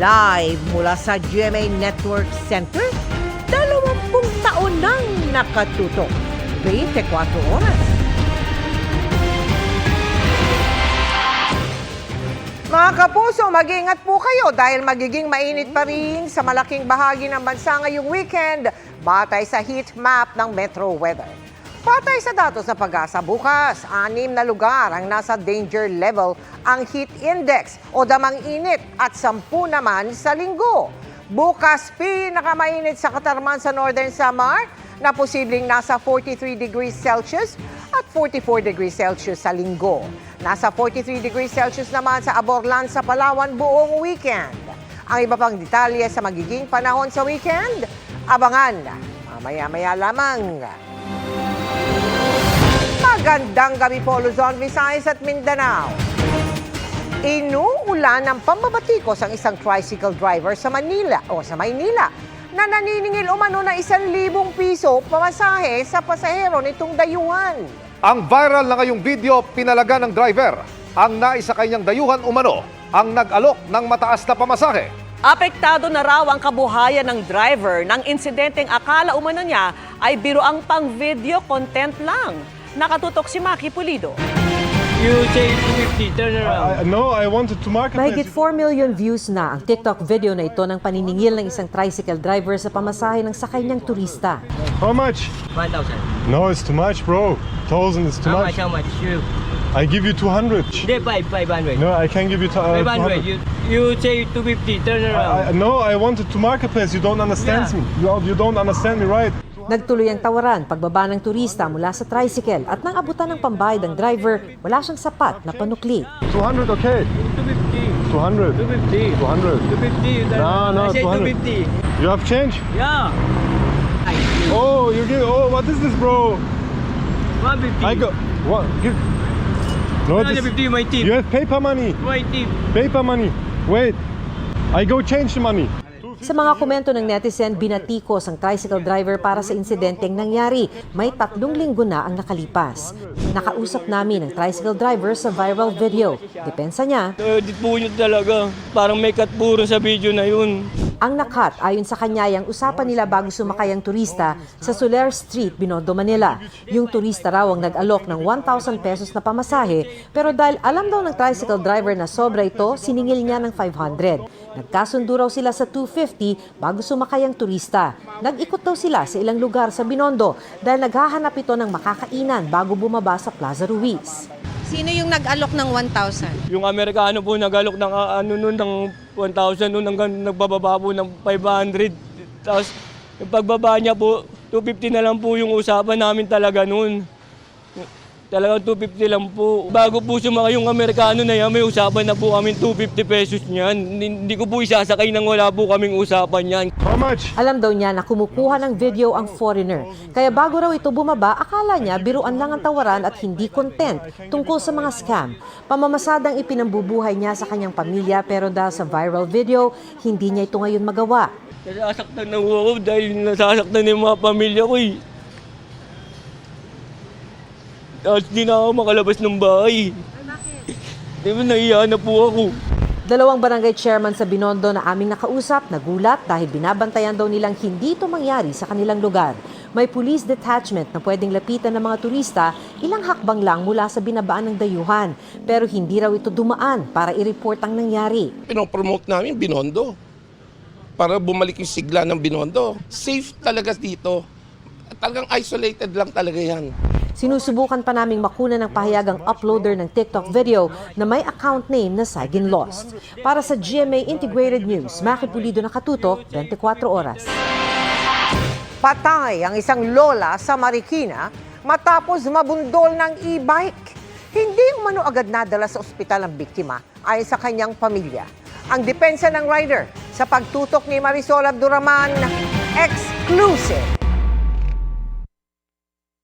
Live mula sa GMA Network Center, 20 taon nang nakatutok. 24 oras. Mga kapuso, mag-ingat po kayo dahil magiging mainit pa rin sa malaking bahagi ng bansa ngayong weekend batay sa heat map ng Metro Weather. Batay sa datos sa Pag-asa, bukas, 6 na lugar ang nasa danger level ang heat index o damang init at 10 naman sa linggo. Bukas, pinakamainit sa Katarman sa Northern Samar na posibleng nasa 43 degrees Celsius at 44 degrees Celsius sa linggo. Nasa 43 degrees Celsius naman sa Aborlan sa Palawan buong weekend. Ang iba pang detalye sa magiging panahon sa weekend, abangan mamaya-maya lamang. Magandang gabi po Luzon, Visayas at Mindanao. Inuulan ng pambabatikos ang isang tricycle driver sa Maynila na naniningil umano na 1,000 piso pamasahe sa pasahero nitong dayuhan. Ang viral na ngayong video, pinalaga ng driver. Ang naisa kanyang dayuhan umano ang nag-alok ng mataas na pamasahe. Apektado na raw ang kabuhayan ng driver ng insidenteng akala umano niya ay biroang pang-video content lang. Nakatutok si Maki Pulido. You say 250, turn around. No, I wanted to market Mahigit 4 million views na ang TikTok video na ito ng paniningil ng isang tricycle driver sa pamasahe ng sakay niyang turista. How much? 1,000. No, it's too much, bro. 1,000 is too How much. much, how much? You. I give you 200. Hindi, 500. No, I can give you 500. 200. You say 250, turn around. No, I wanted to marketplace. You don't understand Yeah. me. You don't understand me, right? Nagtuloy ang tawaran pagbaba ng turista mula sa tricycle at nang abutan ng pambayad ng driver, wala siyang sapat na panukli. 200, okay. 250. 200. 250. 200. 250, you turn around. No, I say 200. 250. You have change? Yeah. Oh, you give. Oh, what is this, bro? 150. I go. What? Give. No, this, 150, my tip. you have paper money. My tip. Paper money. Wait. I go change the money. Sa mga komento ng netizen, binatikos ang tricycle driver para sa insidenteng nangyari. May 3 linggo na ang nakalipas. Nakausap namin ang tricycle driver sa viral video. Depensa niya, Edit po nyo talaga. Parang may cut puro sa video na yun. ang nakat ayon sa kanya yung usapan nila bago sumakay ang turista sa Soler Street, Binondo, Manila. Yung turista raw ang nag-alok ng 1,000 pesos na pamasahe pero dahil alam daw ng tricycle driver na sobra ito, siningil niya ng 500. Nagkasundo raw sila sa 250 bago sumakay ang turista. Nag-ikot daw sila sa ilang lugar sa Binondo dahil naghahanap ito ng makakainan bago bumaba sa Plaza Ruiz. Sino yung nag-alok ng 1,000? Yung Amerikano po nagalok ng ng 1,000 noon hanggang nagbababa po ng 500. Tapos yung pagbaba niya po, 250 na lang po yung usapan namin talaga noon. Talagang 250 lang po. Bago po sumakay yung Amerikano na yan, may usapan na po kami 250 pesos niyan. Hindi ko po isasakay nang wala po kaming usapan yan. How much? Alam daw niya na kumukuha ng video ang foreigner. Kaya bago raw ito bumaba, akala niya biruan lang ang tawaran at hindi content tungkol sa mga scam. Pamamasadang ipinambubuhay niya sa kanyang pamilya pero dahil sa viral video, hindi niya ito ngayon magawa. Nasasaktan na ako dahil nasasaktan na yung mga pamilya ko eh. Tapos di na ako makalabas ng bahay. Di ba nahiya na po ako. 2 barangay chairman sa Binondo na aming nakausap, nagulat dahil binabantayan daw nilang hindi ito mangyari sa kanilang lugar. May police detachment na pwedeng lapitan ng mga turista ilang hakbang lang mula sa binabaan ng dayuhan. Pero hindi raw ito dumaan para i-report ang nangyari. Pinopromote namin Binondo para bumalik yung sigla ng Binondo. Safe talaga dito. Talagang isolated lang talaga yan. Sinusubukan pa naming makuna ng pahayagang uploader ng TikTok video na may account name na Saigin Lost. Para sa GMA Integrated News, Maki Pulido, nakatutok, 24 oras. Patay ang isang lola sa Marikina matapos mabundol ng e-bike. Hindi umano agad nadala sa ospital ang biktima ayon sa kanyang pamilya. Ang depensa ng rider sa pagtutok ni Marisol Abduraman, exclusive.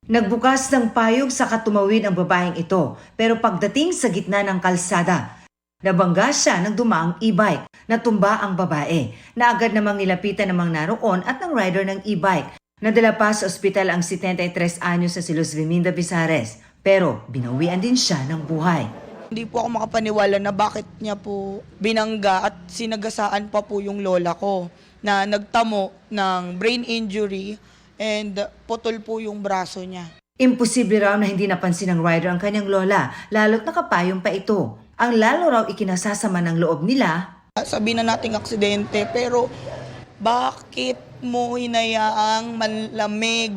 Nagbukas ng payog sa katumawid ang babaeng ito pero pagdating sa gitna ng kalsada, nabangga siya ng dumaang e-bike. Natumba ang babae na agad namang nilapitan ng mga naroon at ng rider ng e-bike. Nadala pa sa ospital ang 73 anyos na si Luz Viminda Bizares pero binawian din siya ng buhay. Hindi po ako makapaniwala na bakit niya po binangga at sinagasaan pa po yung lola ko na nagtamo ng brain injury and putol po yung braso niya. Imposible raw na hindi napansin ng rider ang kanyang lola, lalo't nakapayong pa ito. Ang lalo raw ikinasasama ng loob nila. Sabi na nating aksidente pero bakit mo hinayaang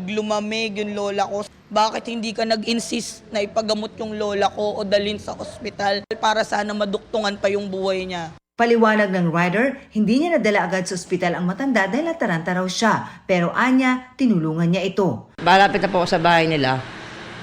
lumamig yung lola ko? Bakit hindi ka nag-insist na ipagamot yung lola ko o dalhin sa ospital para sana maduktungan pa yung buhay niya? Paliwanag ng rider, hindi niya nadala agad sa ospital ang matanda dahil nataranta raw siya. Pero anya, tinulungan niya ito. Malapit na po ako sa bahay nila.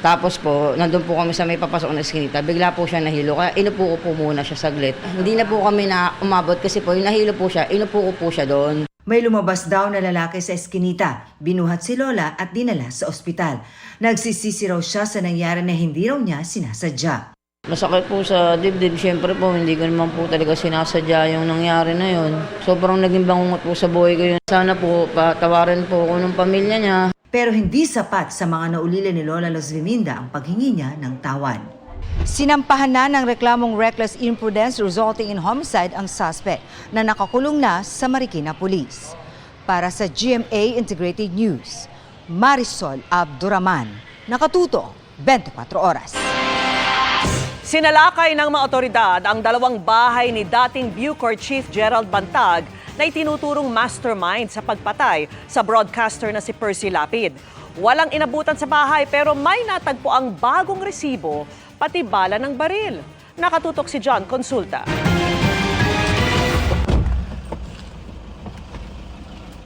Tapos po, nandun po kami sa may papasok na eskinita. Bigla po siya nahilo. Kaya inupo ko po muna siya saglit. Hindi na po kami na umabot kasi po, yung nahilo po siya, inupo ko po siya doon. May lumabas daw na lalaki sa eskinita. Binuhat si Lola at dinala sa ospital. Nagsisisi raw siya sa nangyari na hindi raw niya sinasadya. Masakit po sa dibdib. Siyempre po, hindi ko naman po talaga sinasadya yung nangyari na yun. Sobrang naging bangungot po sa buhay ko yun. Sana po, patawarin po ako ng pamilya niya. Pero hindi sapat sa mga naulila ni Lola Luz Viminda ang paghingi niya ng tawad. Sinampahan na ng reklamong reckless imprudence resulting in homicide ang suspect na nakakulong na sa Marikina Police. Para sa GMA Integrated News, Marisol Abduraman, nakatuto 24 oras. Sinalakay ng mga otoridad ang 2 bahay ni dating Bucor Chief Gerald Bantag na itinuturong mastermind sa pagpatay sa broadcaster na si Percy Lapid. Walang inabutan sa bahay pero may natagpo ang bagong resibo, pati bala ng baril. Nakatutok si John Consulta.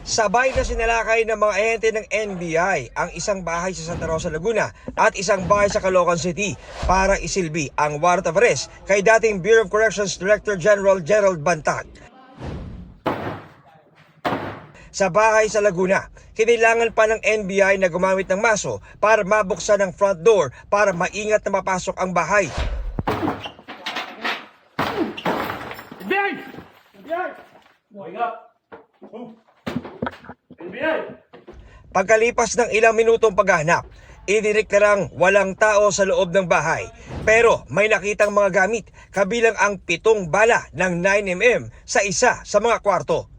Sabay na sinalakay ng mga ahente ng NBI ang isang bahay sa Santa Rosa, Laguna at isang bahay sa Caloocan City para isilbi ang warrant of arrest kay dating Bureau of Corrections Director General Gerald Bantag. Sa bahay sa Laguna, kinailangan pa ng NBI na gumamit ng maso para mabuksan ang front door para maingat na mapasok ang bahay. Pagkalipas ng ilang minutong paghahanap, idineklarang walang tao sa loob ng bahay. Pero may nakitang mga gamit, kabilang ang 7 bala ng 9mm sa isa sa mga kwarto.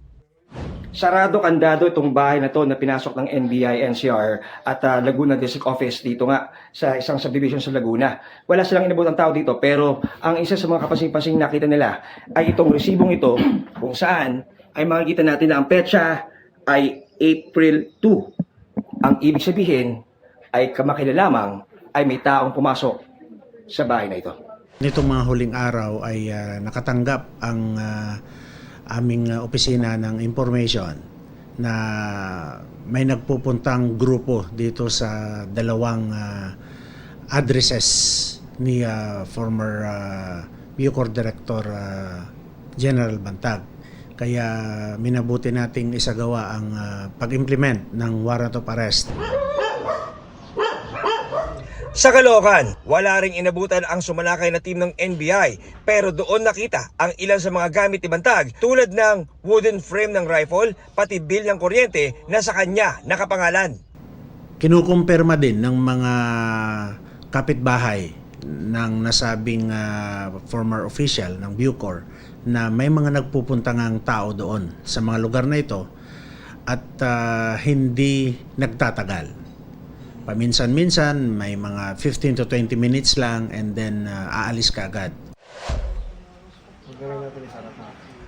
Sarado kandado itong bahay na to na pinasok ng NBI NCR at Laguna District Office dito nga sa isang subdivision sa Laguna. Wala silang inabot ng tao dito pero ang isa sa mga kapansing-pansing nakita nila ay itong resibong ito kung saan ay makikita natin na ang petsa ay April 2. Ang ibig sabihin ay kamakailan lamang ay may taong pumasok sa bahay na ito. Nitong mga huling araw ay nakatanggap ang aming opisina ng information na may nagpupuntang grupo dito sa 2 addresses ni former Bucor Director General Bantag. Kaya minabuti nating isagawa ang pag-implement ng warrant of arrest. Sa Caloocan, wala ring inabutan ang sumalakay na team ng NBI pero doon nakita ang ilan sa mga gamit ni Bantag tulad ng wooden frame ng rifle pati bill ng kuryente na sa kanya nakapangalan. Kinukumpirma din ng mga kapitbahay ng nasabing former official ng Bucor na may mga nagpupuntang ang tao doon sa mga lugar na ito at hindi nagtatagal. Paminsan-minsan, may mga 15 to 20 minutes lang and then aalis ka agad.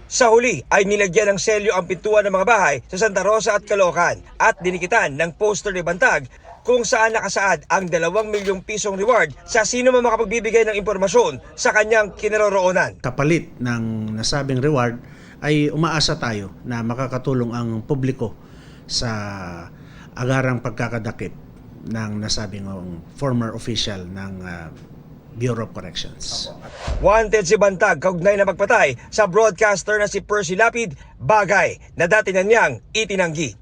Sa huli ay nilagyan ng selyo ang pintuan ng mga bahay sa Santa Rosa at Caloocan at dinikitan ng poster ni Bantag kung saan nakasaad ang 2 milyong pisong reward sa sino man makapagbibigay ng impormasyon sa kanyang kinaroroonan. Kapalit ng nasabing reward ay umaasa tayo na makakatulong ang publiko sa agarang pagkakadakip ng nasabing former official ng Bureau of Corrections. Wanted si Bantag kaugnay na pagpatay sa broadcaster na si Percy Lapid, bagay na dati na niyang itinanggi.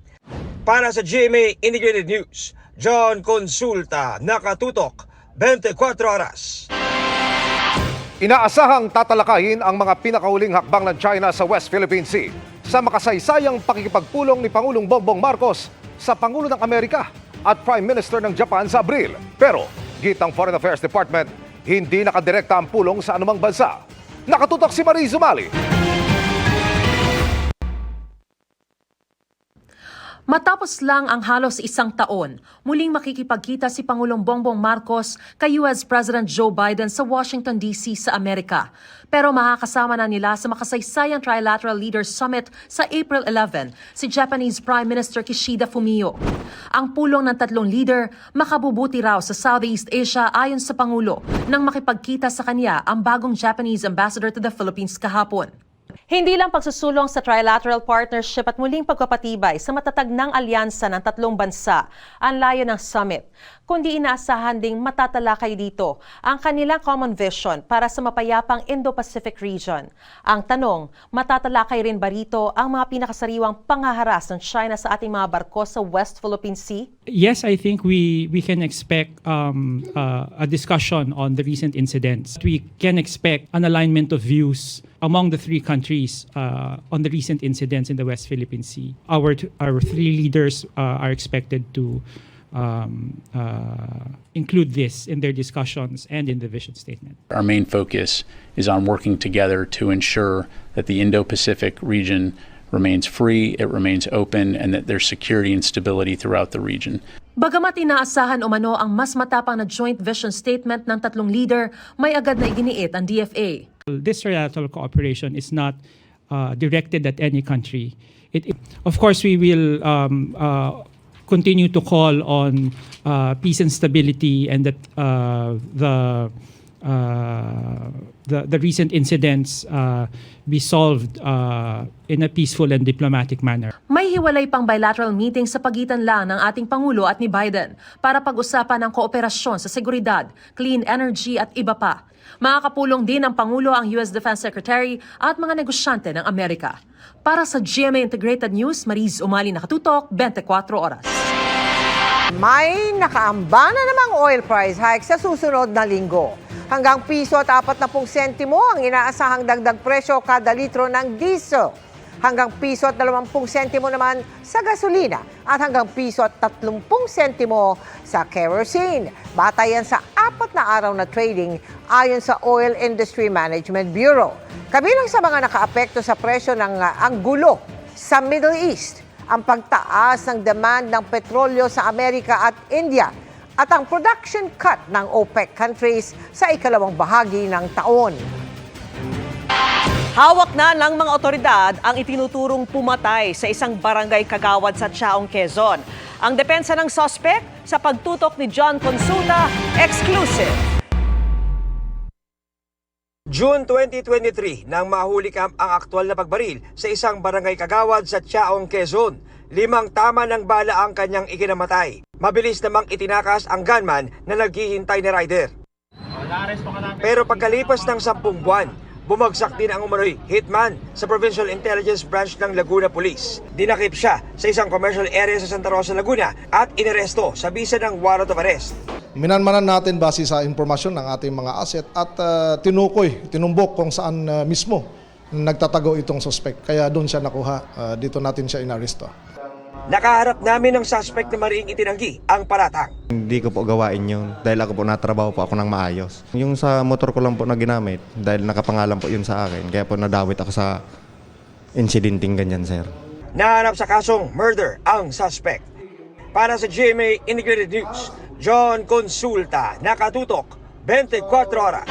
Para sa GMA Integrated News, John Consulta, nakatutok 24 oras. Inaasahang tatalakayin ang mga pinakahuling hakbang ng China sa West Philippine Sea sa makasaysayang pakikipagpulong ni Pangulong Bongbong Marcos sa Pangulo ng Amerika at Prime Minister ng Japan sa Abril. Pero, gitang Foreign Affairs Department, hindi nakadirekta ang pulong sa anumang bansa. Nakatutok si Marie Zumali. Matapos lang ang halos isang taon, muling makikipagkita si Pangulong Bongbong Marcos kay US President Joe Biden sa Washington, D.C. sa Amerika. Pero makakasama na nila sa makasaysayang Trilateral Leaders Summit sa April 11 si Japanese Prime Minister Kishida Fumio. Ang pulong ng tatlong leader makabubuti raw sa Southeast Asia ayon sa Pangulo nang makipagkita sa kanya ang bagong Japanese Ambassador to the Philippines kahapon. Hindi lang pagsusulong sa trilateral partnership at muling pagpapatibay sa matatag ng alyansa ng tatlong bansa ang layo ng summit, kundi inaasahan ding matatalakay dito ang kanilang common vision para sa mapayapang Indo-Pacific region. Ang tanong, matatalakay rin ba rito ang mga pinakasariwang pangaharas ng China sa ating mga barko sa West Philippine Sea? Yes, I think we can expect a discussion on the recent incidents. We can expect an alignment of views among the three countries on the recent incidents in the West Philippine Sea. Our three leaders are expected to include this in their discussions and in the vision statement. Our main focus is on working together to ensure that the Indo-Pacific region remains free, it remains open, and that there's security and stability throughout the region. Bagamat inaasahan umano ang mas matapang na joint vision statement ng tatlong leader, may agad na iginiit ang DFA. This trilateral cooperation is not directed at any country. Of course, we will continue to call on peace and stability, and that the recent incidents be solved in a peaceful and diplomatic manner. May hiwalay pang bilateral meeting sa pagitan lang ng ating Pangulo at ni Biden para pag-usapan ng kooperasyon sa seguridad, clean energy at iba pa. Makakapulong din ng Pangulo ang US Defense Secretary at mga negosyante ng Amerika. Para sa GMA Integrated News, Mariz Umali, nakatutok, 24 oras. May nakaamba na namang oil price hike sa susunod na linggo. Hanggang piso at 40 sentimo ang inaasahang dagdag presyo kada litro ng diesel. Hanggang piso at 20 sentimo naman sa gasolina at hanggang piso at 30 sentimo sa kerosene. Batayan sa 4 na araw na trading ayon sa Oil Industry Management Bureau. Kabilang sa mga nakaapekto sa presyo ng ang gulo sa Middle East, ang pagtaas ng demand ng petrolyo sa Amerika at India at ang production cut ng OPEC countries sa ikalawang bahagi ng taon. Hawak na ng mga otoridad ang itinuturong pumatay sa isang barangay kagawad sa Chaong, Quezon. Ang depensa ng suspect sa pagtutok ni John Consulta, exclusive. June 2023 nang mahuli ang aktwal na pagbaril sa isang barangay kagawad sa Chaong, Quezon. 5 tama ng bala ang kanyang ikinamatay. Mabilis namang itinakas ang gunman na naghihintay na rider. Pero pagkalipas ng 10 buwan, bumagsak din ang umano'y hitman sa Provincial Intelligence Branch ng Laguna Police. Dinakip siya sa isang commercial area sa Santa Rosa, Laguna at inaresto sa bisa ng warrant of arrest. Minanmanan natin base sa impormasyon ng ating mga asset at tinumbok kung saan mismo nagtatago itong suspect. Kaya doon siya nakuha, dito natin siya inaresto. Nakaharap namin ng suspect na mariing itinanggi ang paratang. Hindi ko po gawain yun dahil ako po natrabaho po ako ng maayos. Yung sa motor ko lang po na ginamit dahil nakapangalan po yun sa akin. Kaya po nadawit ako sa incidenting ganyan, sir. Nahanap sa kasong murder ang suspect. Para sa GMA Integrated News, John Consulta, nakatutok, 24 oras.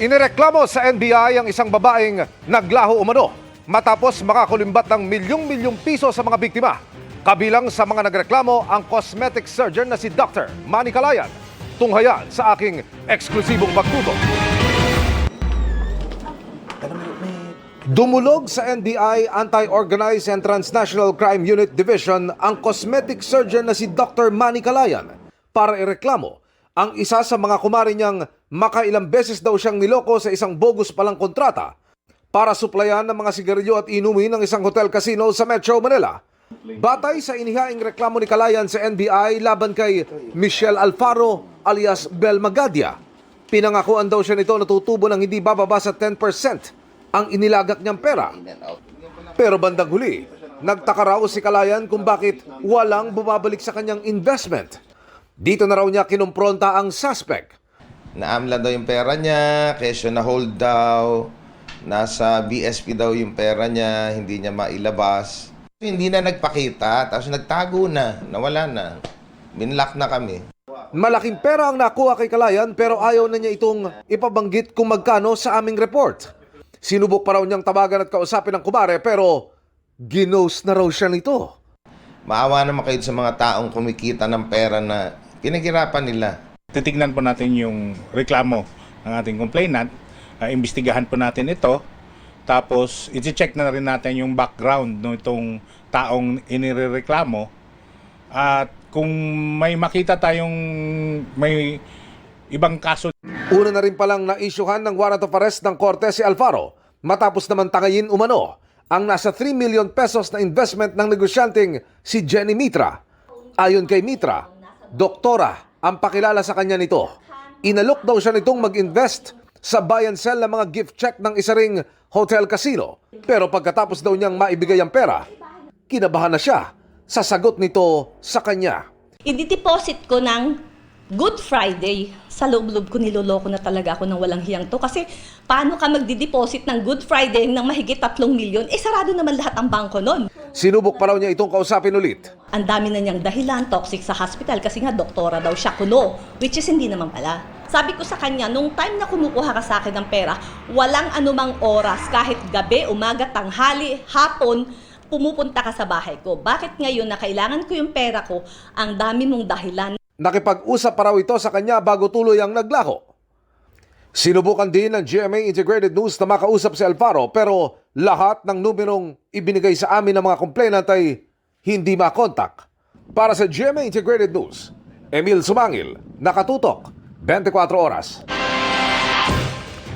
Inireklamo sa NBI ang isang babaeng naglaho umano matapos makakulimbat ng milyong-milyong piso sa mga biktima. Kabilang sa mga nagreklamo ang cosmetic surgeon na si Dr. Manny Calayan. Tunghayan sa aking eksklusibong pagtutok. Dumulog sa NBI Anti-Organized and Transnational Crime Unit Division ang cosmetic surgeon na si Dr. Manny Calayan para ireklamo ang isa sa mga kumari niyang makailang beses daw siyang niloko sa isang bogus palang kontrata para suplayan ng mga sigarilyo at inumin ng isang hotel casino sa Metro Manila. Batay sa inihaing reklamo ni Calayan sa NBI laban kay Michelle Alfaro alias Bel Magadia, pinangakuan daw siya nito na tutubo ng hindi bababa sa 10% ang inilagak niyang pera. Pero bandang huli, nagtaka raw si Calayan kung bakit walang bumabalik sa kanyang investment. Dito na raw niya kinumpronta ang suspect. Naamla daw yung pera niya, kesyo na hold daw, nasa BSP daw yung pera niya, hindi niya mailabas. Hindi na nagpakita, tapos nagtago na, nawala na. Binlock na kami. Malaking pera ang nakuha kay Calayan pero ayaw na niya itong ipabanggit kung magkano sa aming report. Sinubok pa raw niyang tawagan at kausapin ang kumare pero ginost na raw siya nito. Maawa naman kayo sa mga taong kumikita ng pera na pinaghirapan nila. Titignan po natin yung reklamo ng ating complainant. Imbestigahan po natin ito. Tapos, i-check na rin natin yung background ng itong taong inireklamo. At kung may makita tayong may ibang kaso. Una na rin palang naisyuhan ng warrant of arrest ng korte si Alfaro matapos naman tangayin umano ang nasa 3 million pesos na investment ng negosyanteng si Jenny Mitra. Ayon kay Mitra, doktora ang pakilala sa kanya nito. Inalok daw siya nitong mag-invest sa buy and sell ng mga gift check ng isa ring hotel casino. Pero pagkatapos daw niyang maibigay ang pera, kinabahan na siya sa sagot nito sa kanya. I-deposit ko ng Good Friday. Sa loob-loob ko niloloko na talaga ako ng walang hiyang to. Kasi paano ka magdi-deposit ng Good Friday ng mahigit 3 milyon? Sarado naman lahat ang bangko nun. Sinubok pa raw niya itong kausapin ulit. Ang dami na niyang dahilan, toxic sa hospital kasi nga doktora daw siya kuno. Which is hindi naman pala. Sabi ko sa kanya, nung time na kumukuha ka sa akin ng pera, walang anumang oras, kahit gabi, umaga, tanghali, hapon, pumupunta ka sa bahay ko. Bakit ngayon na kailangan ko yung pera ko, ang dami mong dahilan? Nakipag-usap pa raw ito sa kanya bago tuloy ang naglako. Sinubukan din ng GMA Integrated News na makausap si Alfaro pero lahat ng numerong ibinigay sa amin ng mga complainant ay hindi makontak. Para sa GMA Integrated News, Emil Sumangil, Nakatutok, 24 Oras.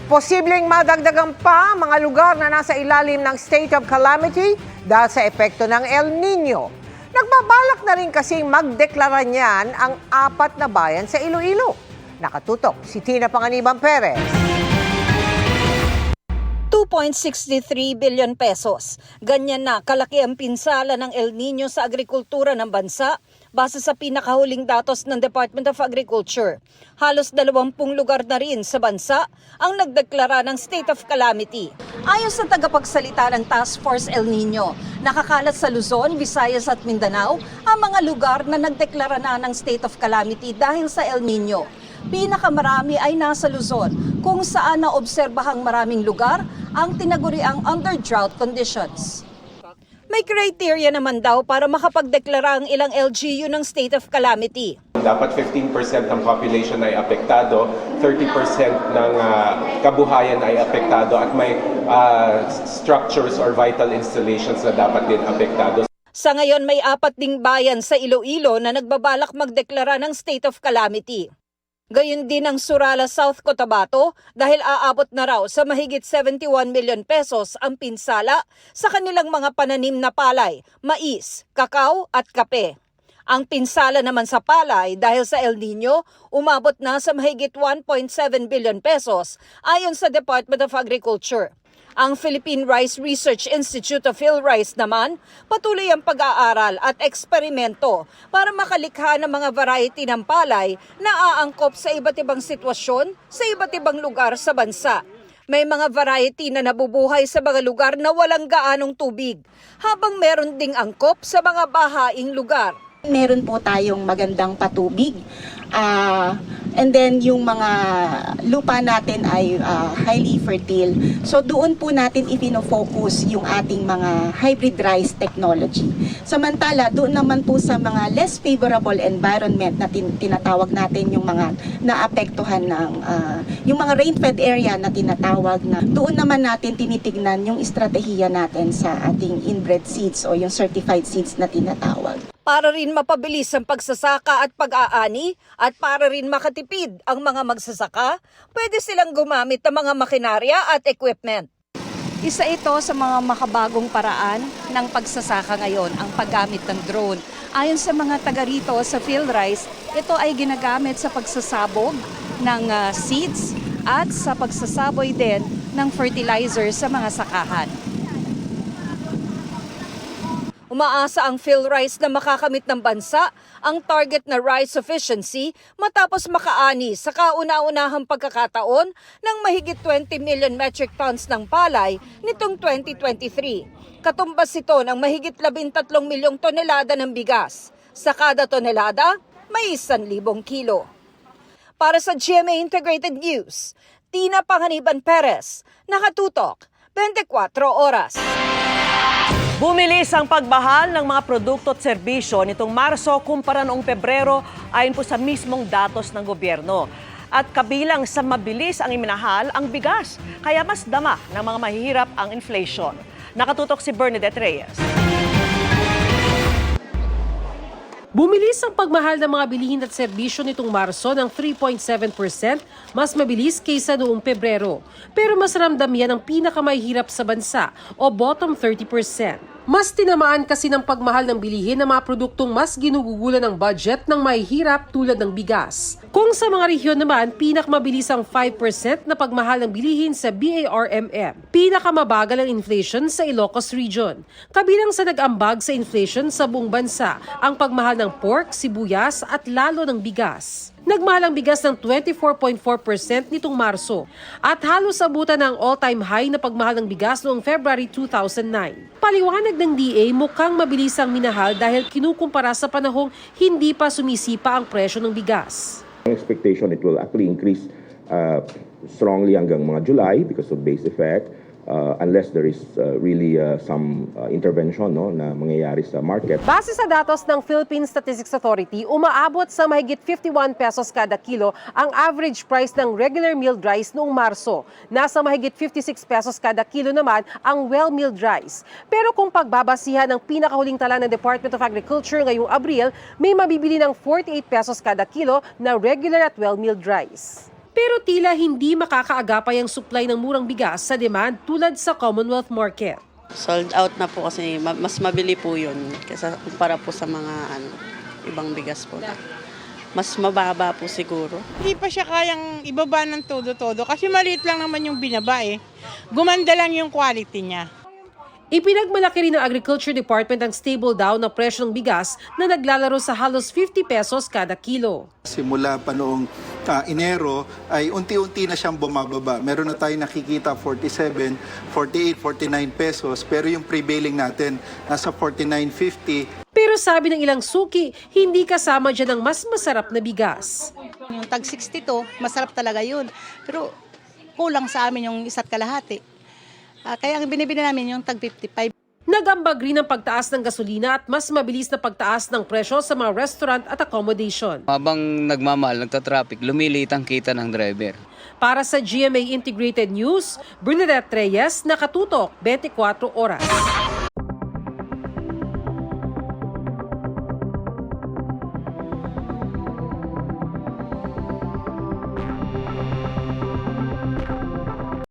Posibleng madagdagan pa mga lugar na nasa ilalim ng state of calamity dahil sa epekto ng El Nino. Nagbabalak na rin kasing magdeklara niyan ang 4 na bayan sa Iloilo. Nakatutok si Tina Panganiban Perez. 2.63 billion pesos. Ganyan na kalaki ang pinsala ng El Nino sa agrikultura ng bansa base sa pinakahuling datos ng Department of Agriculture. Halos 20 lugar na rin sa bansa ang nagdeklara ng state of calamity. Ayon sa tagapagsalita ng Task Force El Nino, nakakalat sa Luzon, Visayas at Mindanao ang mga lugar na nagdeklara na ng state of calamity dahil sa El Nino. Pinakamarami ay nasa Luzon, kung saan naobserbahang maraming lugar ang tinaguriang under drought conditions. May criteria naman daw para makapagdeklara ang ilang LGU ng state of calamity. Dapat 15% ng population ay apektado, 30% ng kabuhayan ay apektado at may structures or vital installations na dapat din apektado. Sa ngayon may 4 ding bayan sa Iloilo na nagbabalak magdeklara ng state of calamity. Gayon din ang Surala, South Cotabato dahil aabot na raw sa mahigit 71 million pesos ang pinsala sa kanilang mga pananim na palay, mais, kakao at kape. Ang pinsala naman sa palay dahil sa El Nino umabot na sa mahigit 1.7 billion pesos ayon sa Department of Agriculture. Ang Philippine Rice Research Institute of PhilRice naman patuloy ang pag-aaral at eksperimento para makalikha ng mga variety ng palay na aangkop sa iba't ibang sitwasyon sa iba't ibang lugar sa bansa. May mga variety na nabubuhay sa mga lugar na walang gaanong tubig, habang meron ding angkop sa mga bahaing lugar. Meron po tayong magandang patubig. And then yung mga lupa natin ay highly fertile. So doon po natin ipino-focus yung ating mga hybrid rice technology. Samantala, doon naman po sa mga less favorable environment na tinatawag natin yung mga naapektuhan ng yung mga rain-fed area na tinatawag na doon naman natin tinitignan yung estratehiya natin sa ating inbred seeds o yung certified seeds na tinatawag. Para rin mapabilis ang pagsasaka at pag-aani at para rin makatipid ang mga magsasaka, pwede silang gumamit ng mga makinarya at equipment. Isa ito sa mga makabagong paraan ng pagsasaka ngayon, ang paggamit ng drone. Ayon sa mga taga rito sa PhilRice, ito ay ginagamit sa pagsasabog ng seeds at sa pagsasaboy din ng fertilizer sa mga sakahan. Umaasa ang PhilRice na makakamit ng bansa ang target na rice sufficiency matapos makaani sa kauna-unahang pagkakataon ng mahigit 20 million metric tons ng palay nitong 2023. Katumbas ito ng mahigit 13 milyong tonelada ng bigas. Sa kada tonelada, may 1,000 kilo. Para sa GMA Integrated News, Tina Panganiban Perez, nakatutok 24 oras. Bumilis ang pagmahal ng mga produkto at serbisyo nitong Marso kumpara noong Pebrero ayon po sa mismong datos ng gobyerno. At kabilang sa mabilis ang iminahal ang bigas, kaya mas dama ng mga mahihirap ang inflation. Nakatutok si Bernadette Reyes. Bumilis ang pagmahal ng mga bilihin at serbisyo nitong Marso ng 3.7%, mas mabilis kaysa noong Pebrero. Pero mas ramdam yan ang pinakamahihirap sa bansa o bottom 30%. Mas tinamaan kasi ng pagmahal ng bilihin ng mga produktong mas ginugugulan ng budget ng mahihirap tulad ng bigas. Kung sa mga rehiyon naman, pinakamabilis ang 5% na pagmahal ng bilihin sa BARMM. Pinakamabagal ang inflation sa Ilocos Region. Kabilang sa nag-ambag sa inflation sa buong bansa, ang pagmahal ng pork, sibuyas at lalo ng bigas. Nagmahal ang bigas ng 24.4% nitong Marso at halos abutan ng all-time high na pagmahal ng bigas noong February 2009. Paliwanag ng DA, mukhang mabilis ang minahal dahil kinukumpara sa panahong hindi pa sumisipa ang presyo ng bigas. Expectation it will actually increase strongly hanggang mga July because of base effect. Unless there is really some intervention na mangyayari sa market. Base sa datos ng Philippine Statistics Authority, umaabot sa mahigit 51 pesos kada kilo ang average price ng regular milled rice noong Marso. Nasa mahigit 56 pesos kada kilo naman ang well-milled rice. Pero kung pagbabasihan ng pinakahuling tala ng Department of Agriculture ngayong Abril, may mabibili ng 48 pesos kada kilo na regular at well-milled rice. Pero tila hindi makakaagapay ang supply ng murang bigas sa demand tulad sa Commonwealth Market. Sold out na po kasi mas mabili po yun kaysa kumpara po sa mga ibang bigas po. Mas mababa po siguro. Hindi pa siya kayang ibaba ng todo-todo kasi maliit lang naman yung binaba eh. Gumanda lang yung quality niya. Ipinagmalaki rin ng Agriculture Department ang stable daw na presyo ng bigas na naglalaro sa halos 50 pesos kada kilo. Simula pa noong Enero ay unti-unti na siyang bumababa. Meron na tayong nakikita 47, 48, 49 pesos pero yung prevailing natin nasa 49.50. Pero sabi ng ilang suki, hindi kasama dyan ang mas masarap na bigas. Yung tag 62, masarap talaga yun. Pero kulang sa amin yung isa't kalahati. Kaya ang binibili namin yung tag 55. Nag-ambag rin ang pagtaas ng gasolina at mas mabilis na pagtaas ng presyo sa mga restaurant at accommodation. Habang nagmamahal, nagtatraffic, lumiliit ang kita ng driver. Para sa GMA Integrated News, Bernadette Reyes, nakatutok 24 oras.